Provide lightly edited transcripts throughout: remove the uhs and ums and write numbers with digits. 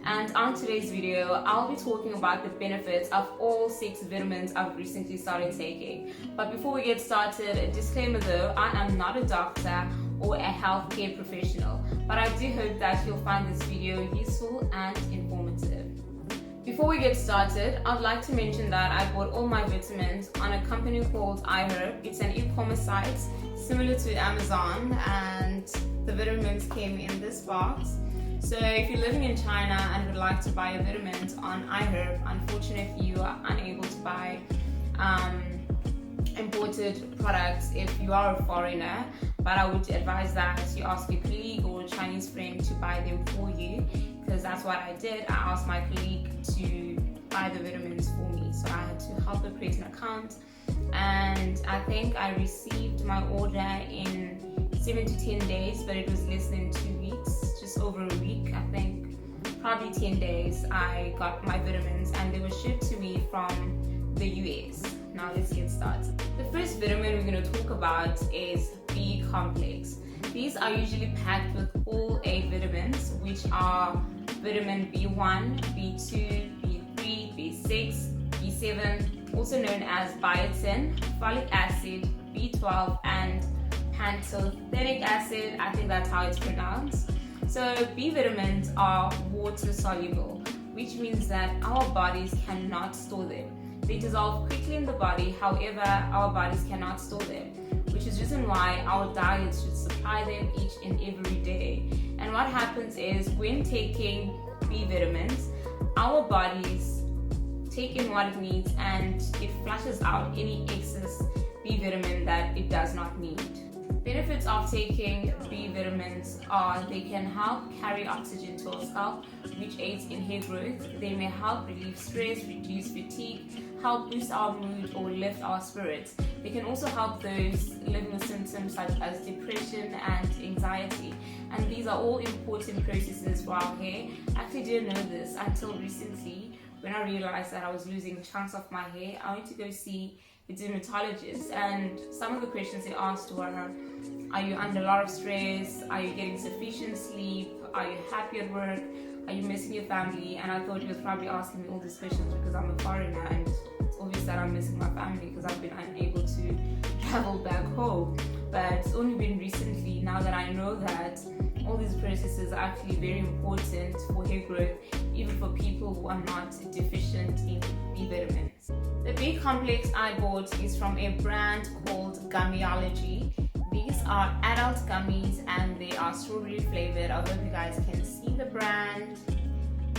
and on today's video I'll be talking about the benefits of all 6 vitamins I've recently started taking. But before we get started, a disclaimer though, I am not a doctor or a healthcare professional, but I do hope that you'll find this video useful and informative. Before we get started, I'd like to mention that I bought all my vitamins on a company called iHerb. It's an e-commerce site similar to Amazon, and the vitamins came in this box. So if you're living in China and would like to buy your vitamins on iHerb, unfortunately you are unable to buy imported products if you are a foreigner, but I would advise that you ask your colleague or a Chinese friend to buy them for you, because that's what I did. I asked my colleague to buy the vitamins for me, so I had to help her create an account, and I think I received my order in 7 to 10 days, but it was less than 2 weeks, just over a week. I think probably 10 days I got my vitamins, and they were shipped to me from the US. Now let's get started. The first vitamin we're going to talk about is B complex. These are usually packed with all 8 vitamins, which are vitamin B1, B2, B3, B6, B7, also known as biotin, folic acid, B12, and pantothenic acid. I think that's how it's pronounced. So B vitamins are water soluble, which means that our bodies cannot store them. They dissolve quickly in the body, however, our bodies cannot store them, which is the reason why our diets should supply them each and every day. And what happens is, when taking B vitamins, our bodies take in what it needs and it flushes out any excess B vitamin that it does not need. Benefits of taking B vitamins are they can help carry oxygen to our scalp, which aids in hair growth. They may help relieve stress, reduce fatigue, help boost our mood or lift our spirits. They can also help those living with symptoms such as depression and anxiety. And these are all important processes for our hair. I actually didn't know this until recently, when I realized that I was losing chunks of my hair. I went to go see a dermatologist, and some of the questions they asked were, are you under a lot of stress? Are you getting sufficient sleep? Are you happy at work? Are you missing your family? And I thought he was probably asking me all these questions because I'm a foreigner, and it's obvious that I'm missing my family because I've been unable to travel back home. But it's only been recently, now that I know that all these processes are actually very important for hair growth, even for people who are not deficient in B vitamins. The B complex I bought is from a brand called Gummiology. These are adult gummies and they are strawberry flavored. I hope you guys can see the brand.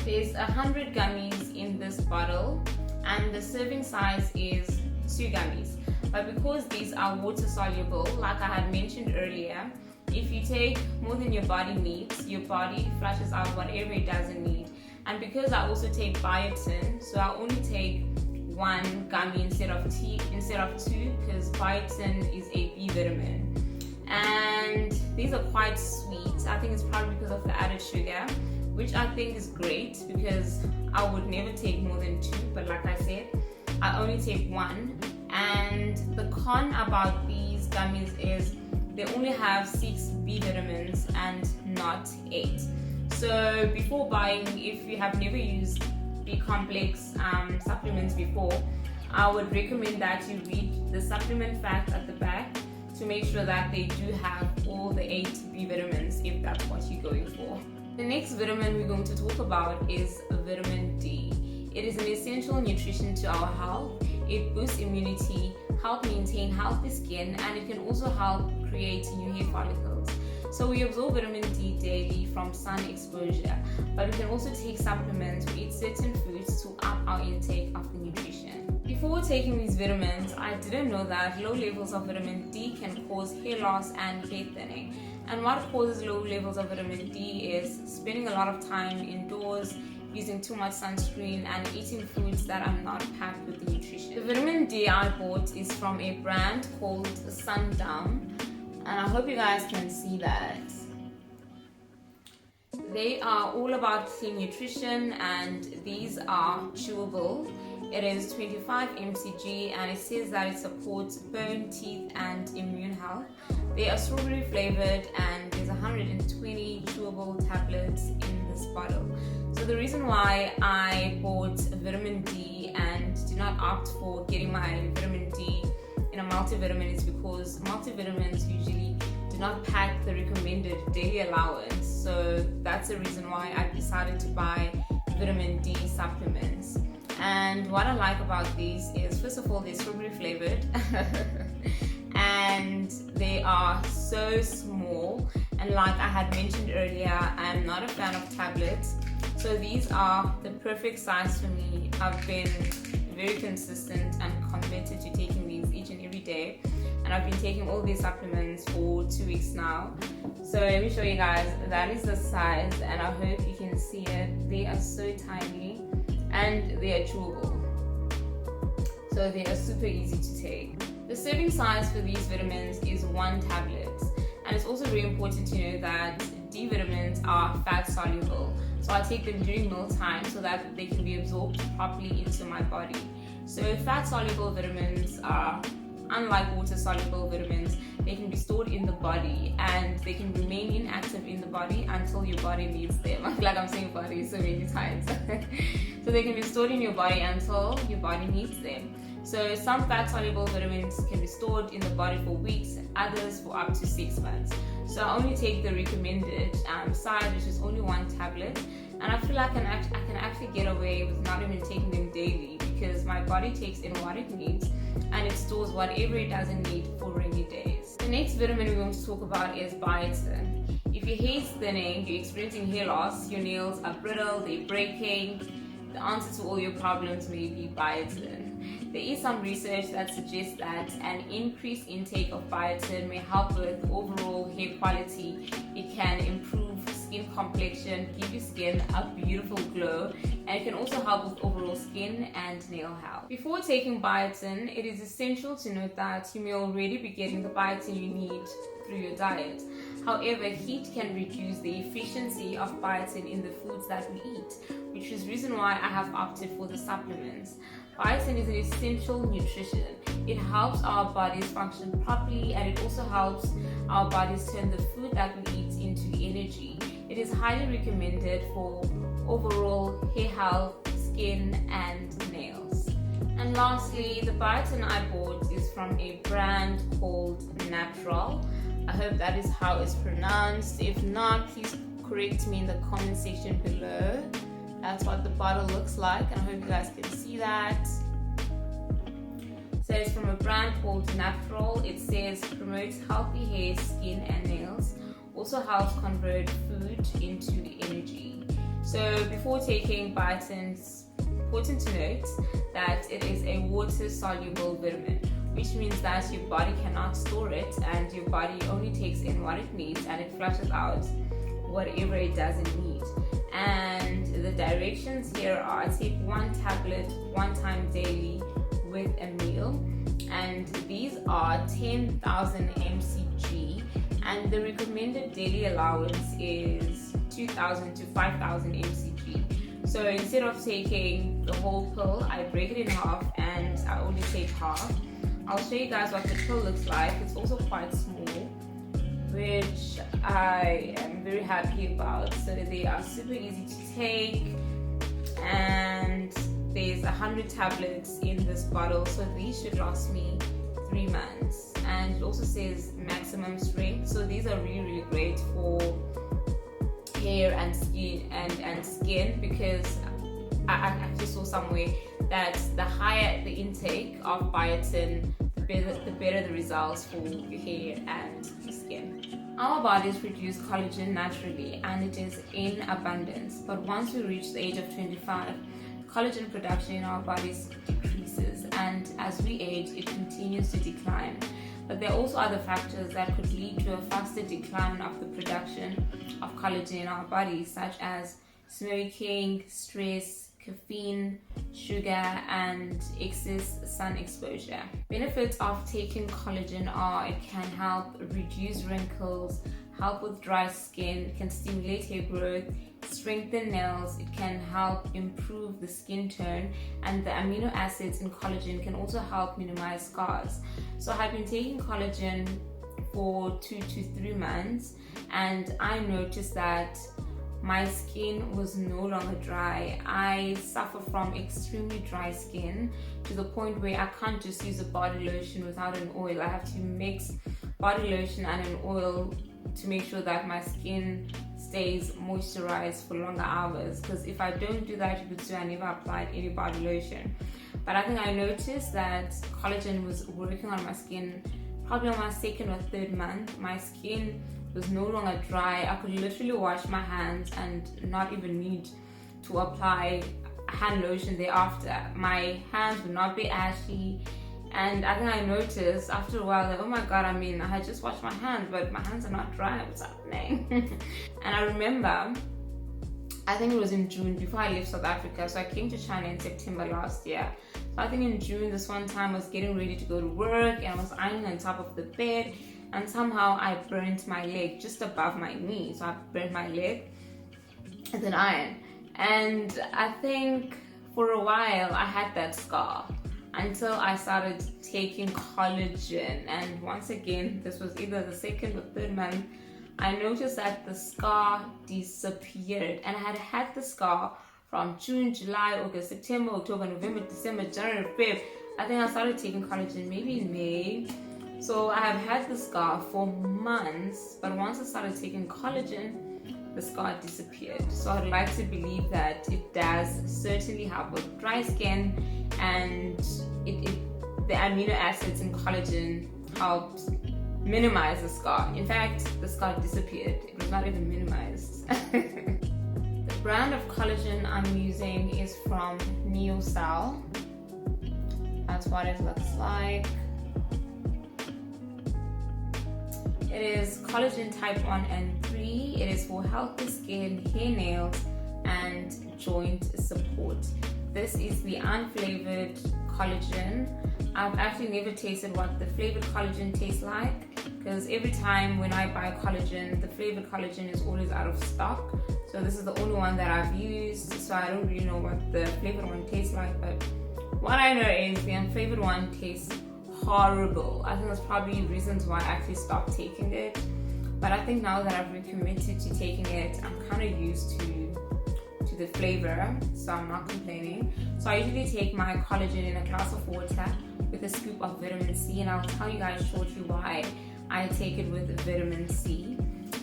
There's 100 gummies in this bottle, and the serving size is 2 gummies. But because these are water soluble, like I had mentioned earlier, if you take more than your body needs, your body flushes out whatever it doesn't need. And because I also take biotin, so I only take 1 gummy instead of 2, because biotin is a B vitamin. And these are quite sweet. I think it's probably because of the added sugar, which I think is great because I would never take more than 2, but like I said, I only take 1. And the con about these gummies is they only have 6 B vitamins and not 8. So before buying, if you have never used B complex supplements before, I would recommend that you read the supplement fact at the back to make sure that they do have all the 8 B vitamins if that's what you're going for. The next vitamin we're going to talk about is vitamin D. It is an essential nutrition to our health. It boosts immunity, helps maintain healthy skin, and it can also help create new hair follicles. So we absorb vitamin D daily from sun exposure, but we can also take supplements or eat certain foods to up our intake of the nutrition. Before taking these vitamins, I didn't know that low levels of vitamin D can cause hair loss and hair thinning. And what causes low levels of vitamin D is spending a lot of time indoors, using too much sunscreen, and eating foods that are not packed with the nutrition. The vitamin D I bought is from a brand called Sundown, and I hope you guys can see that. They are all about clean nutrition, and these are chewable. It is 25 mcg and it says that it supports bone, teeth, and immune health. They are strawberry flavored and there's 120 chewable tablets in this bottle. So the reason why I bought vitamin D and did not opt for getting my vitamin D in a multivitamin is because multivitamins usually do not pack the recommended daily allowance. So that's the reason why I decided to buy vitamin D supplements. And what I like about these is, first of all, they're strawberry flavored and they are so small. And like I had mentioned earlier, I'm not a fan of tablets. So these are the perfect size for me. I've been very consistent and committed to taking these each and every day. And I've been taking all these supplements for 2 weeks now. So let me show you guys. That is the size and I hope you can see it. They are so tiny and they are chewable. So they are super easy to take. The serving size for these vitamins is 1 tablet. And it's also very important to know that D vitamins are fat soluble. So I take them during mealtime so that they can be absorbed properly into my body. So fat soluble vitamins are, unlike water soluble vitamins, they can be stored in the body and they can remain inactive in the body until your body needs them. Like I'm saying body so many times. So they can be stored in your body until your body needs them. So some fat soluble vitamins can be stored in the body for weeks, others for up to 6 months. So I only take the recommended size, which is only 1 tablet. And I feel like I can actually get away with not even taking them daily because my body takes in what it needs and it stores whatever it doesn't need for rainy days. The next vitamin we want to talk about is biotin. If your hair is thinning, you're experiencing hair loss, your nails are brittle, they're breaking, the answer to all your problems may be biotin. There is some research that suggests that an increased intake of biotin may help with overall hair quality. It can improve skin complexion, give your skin a beautiful glow, and it can also help with overall skin and nail health. Before taking biotin, it is essential to note that you may already be getting the biotin you need through your diet. However, heat can reduce the efficiency of biotin in the foods that we eat, which is the reason why I have opted for the supplements. Biotin is an essential nutrition. It helps our bodies function properly and it also helps our bodies turn the food that we eat into energy. It is highly recommended for overall hair health, skin and nails. And lastly, the biotin I bought is from a brand called Natural. I hope that is how it's pronounced. If not, please correct me in the comment section below. That's what the bottle looks like and I hope you guys can see that. So it's from a brand called Natural. It says promotes healthy hair, skin and nails. Also helps convert food into energy. So before taking biotin, it's important to note that it is a water soluble vitamin, which means that your body cannot store it and your body only takes in what it needs and it flushes out whatever it doesn't need. And the directions here are take 1 tablet 1 time daily with a meal, and these are 10,000 mcg and the recommended daily allowance is 2,000 to 5,000 mcg. So instead of taking the whole pill, I break it in half and I only take half. I'll show you guys what the pill looks like. It's also quite small, which I am very happy about. So they are super easy to take and there's 100 tablets in this bottle, so these should last me 3 months. And it also says maximum strength, so these are really great for hair and skin because I actually saw somewhere that the higher the intake of biotin, the better the results for your hair and your skin. Our bodies produce collagen naturally and it is in abundance, but once we reach the age of 25, collagen production in our bodies decreases, and as we age, it continues to decline. But there are also other factors that could lead to a faster decline of the production of collagen in our bodies, such as smoking, stress, caffeine, sugar, and excess sun exposure. Benefits of taking collagen are it can help reduce wrinkles, help with dry skin, it can stimulate hair growth, strengthen nails, it can help improve the skin tone, and the amino acids in collagen can also help minimize scars. So I've been taking collagen for 2 to 3 months, and I noticed that my skin was no longer dry. I suffer from extremely dry skin to the point where I can't just use a body lotion without an oil. I have to mix body lotion and an oil to make sure that my skin stays moisturized for longer hours, because if I don't do that, you could say I never applied any body lotion. But I think I noticed that collagen was working on my skin probably on my 2nd or 3rd month. My skin was no longer dry. I could literally wash my hands and not even need to apply hand lotion thereafter. My hands would not be ashy, and I think I noticed after a while that, oh my god, I had just washed my hands, but my hands are not dry. What's happening? And I remember, I think it was in June, before I left South Africa. So I came to China in September last year. So I think in June, this one time, I was getting ready to go to work, and I was ironing on top of the bed, and somehow I burnt my leg just above my knee. So I burnt my leg with an iron. And I think for a while I had that scar until I started taking collagen. And once again, this was either the 2nd or 3rd month, I noticed that the scar disappeared. And I had had the scar from June, July, August, September, October, November, December, January, February. I think I started taking collagen maybe in May. So I have had the scar for months, but once I started taking collagen, the scar disappeared. So I'd like to believe that it does certainly help with dry skin, and the amino acids in collagen helped minimize the scar. In fact, the scar disappeared. It was not even minimized. The brand of collagen I'm using is from Neocell. That's what it looks like. It is collagen type 1 and 3. It is for healthy skin, hair, nails, and joint support. This is the unflavored collagen. I've actually never tasted what the flavored collagen tastes like, because every time when I buy collagen, the flavored collagen is always out of stock. So this is the only one that I've used, so I don't really know what the flavored one tastes like. But what I know is the unflavored one tastes horrible. I think that's probably reasons why I actually stopped taking it. But I think now that I've recommitted to taking it, I'm kind of used to the flavor, so I'm not complaining. So I usually take my collagen in a glass of water with a scoop of vitamin C, and I'll tell you guys shortly why I take it with vitamin C.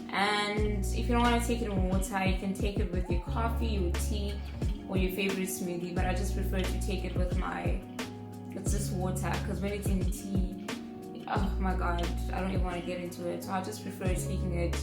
And if you don't want to take it in water, you can take it with your coffee, your tea, or your favorite smoothie. But I just prefer to take it with it's just water, because when it's in tea, oh my god, I don't even want to get into it. So I just prefer taking it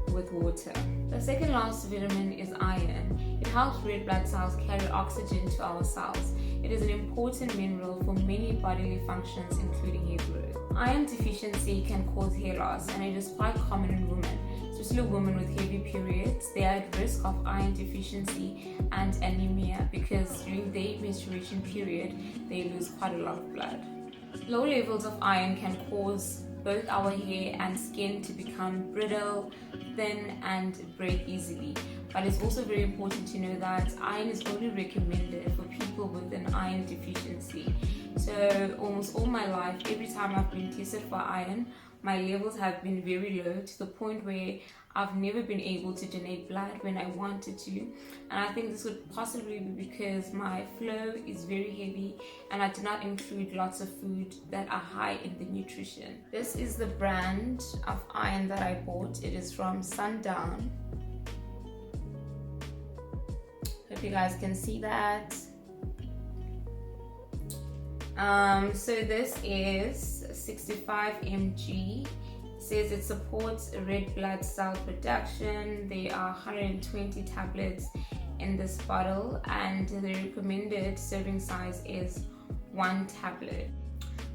with water. The second last vitamin is iron. It helps red blood cells carry oxygen to our cells. It is an important mineral for many bodily functions, including hair growth. Iron deficiency can cause hair loss, and it is quite common in women, especially women with heavy periods. They are at risk of iron deficiency and anemia because during their menstruation period, they lose quite a lot of blood. Low levels of iron can cause both our hair and skin to become brittle, thin, and break easily. But it's also very important to know that iron is only recommended for people with an iron deficiency. So almost all my life, every time I've been tested for iron, my levels have been very low, to the point where I've never been able to donate blood when I wanted to. And I think this would possibly be because my flow is very heavy and I do not include lots of food that are high in the nutrition. This is the brand of iron that I bought. It is from Sundown. Hope you guys can see that. So this is 65 mg. Says it supports red blood cell production. There are 120 tablets in this bottle, and the recommended serving size is 1 tablet.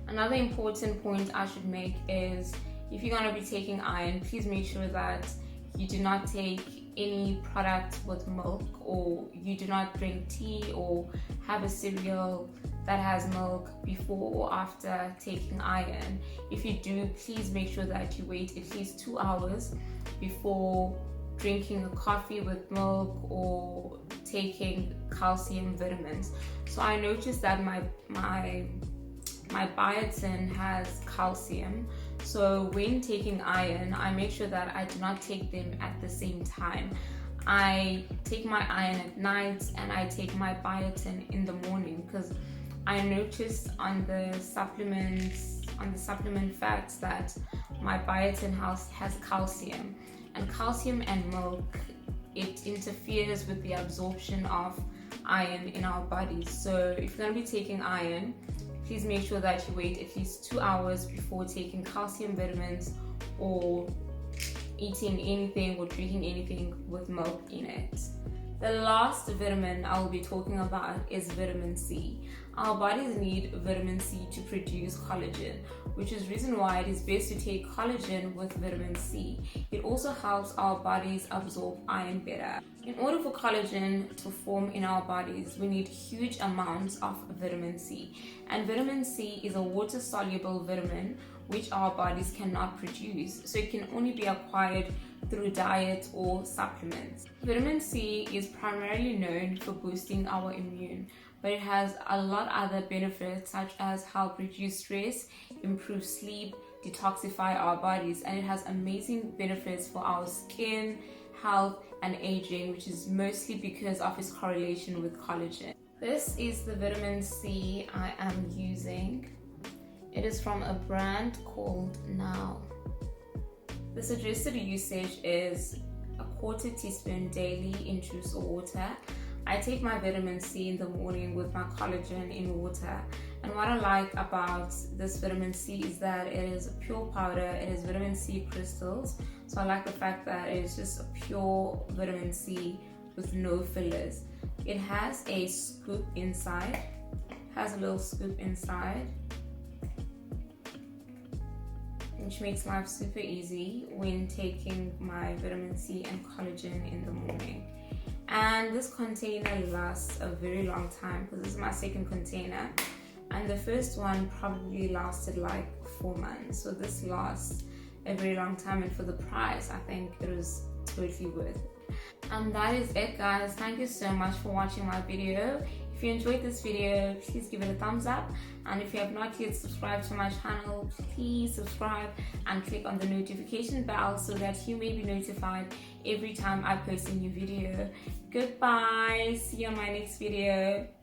Another important point I should make is, if you're going to be taking iron, please make sure that you do not take any product with milk, or you do not drink tea or have a cereal that has milk before or after taking iron. If you do, please make sure that you wait at least 2 hours before drinking a coffee with milk or taking calcium vitamins. So I noticed that my biotin has calcium, So when taking iron, I make sure that I do not take them at the same time. I take my iron at night and I take my biotin in the morning, because I noticed on the supplement facts that my biotin has calcium, and calcium and milk, it interferes with the absorption of iron in our bodies. So if you're going to be taking iron, please make sure that you wait at least 2 hours before taking calcium vitamins or eating anything or drinking anything with milk in it. The last vitamin I will be talking about is vitamin C. Our bodies need vitamin C to produce collagen, which is the reason why it is best to take collagen with vitamin C. It also helps our bodies absorb iron better. In order for collagen to form in our bodies, we need huge amounts of vitamin C. And vitamin C is a water-soluble vitamin which our bodies cannot produce, so it can only be acquired through diet or supplements. Vitamin C is primarily known for boosting our immune, but it has a lot of other benefits, such as help reduce stress, improve sleep, detoxify our bodies, and it has amazing benefits for our skin, health, and aging, which is mostly because of its correlation with collagen. This is the vitamin C I am using. It is from a brand called Now. The suggested usage is a 1/4 teaspoon daily in juice or water. I take my vitamin C in the morning with my collagen in water. And what I like about this vitamin C is that it is a pure powder. It is vitamin C crystals. So I like the fact that it is just a pure vitamin C with no fillers. It has a scoop inside. Has a little scoop inside, which makes life super easy when taking my vitamin C and collagen in the morning. And this container lasts a very long time, because this is my second container, and the first one probably lasted like 4 months. So this lasts a very long time, and for the price, I think it was totally worth it. And that is it, guys. Thank you so much for watching my video. If you enjoyed this video, please give it a thumbs up, and if you have not yet subscribed to my channel, please subscribe and click on the notification bell so that you may be notified every time I post a new video. Goodbye, see you on my next video.